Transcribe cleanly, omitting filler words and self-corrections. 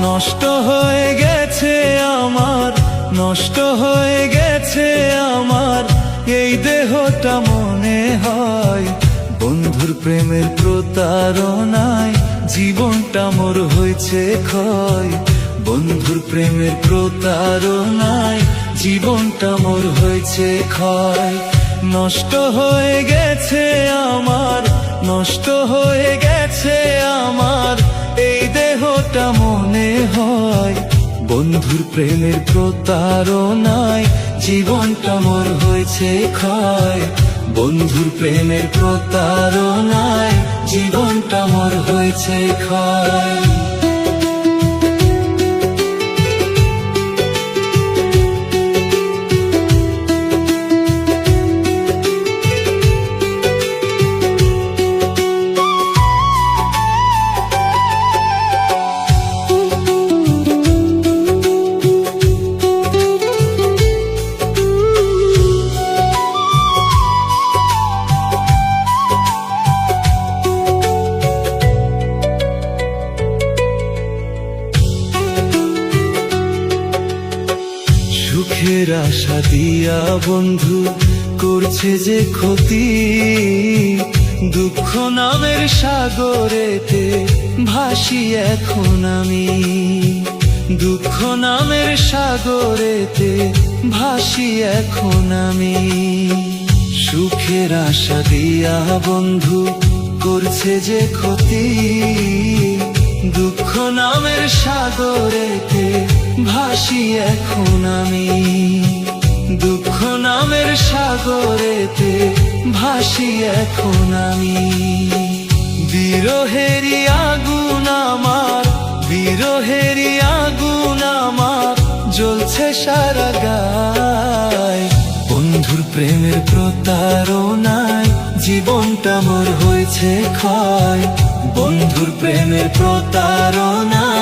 নষ্ট হয়ে গেছে আমার, নষ্ট হয়ে গেছে আমার এই দেহটা, মনে হয় বন্ধুর প্রেমের প্রতারণায় জীবনটা মোর হয়েছে ক্ষয়। বন্ধুর প্রেমের প্রতারণায় জীবনটা মোর হয়েছে ক্ষয়। নষ্ট হয়ে গেছে আমার, নষ্ট হয়ে গেছে আমার এই দেহটা, মনে হয় বন্ধুর প্রেমের প্রতারণায় জীবনটা মোর হয়েছে ক্ষয়। বন্ধুর প্রেমের প্রতারণায় জীবনটা মোর হয়েছে ক্ষয়। সুখের আশা দিয়া বন্ধু করছে যে ক্ষতি, দুঃখ নামের সাগরেতে ভাসি এখন আমি। দুঃখ নামের সাগরেতে ভাসি এখন আমি। সুখের আশা দিয়া বন্ধু করছে যে ক্ষতি, দুঃখ নামের সাগরেতে ভাসি এখন আমি। দুঃখ নামের সাগরেতে ভাসি এখন আমি। বিরহেরই আগুন আমার, বিরহেরই আগুন আমার জ্বলছে সারা গায়। বন্ধুর প্রেমের প্রতারণায় জীবনটা মোর হয়েছে ক্ষয়। বন্ধুর প্রেমের প্রতারণায়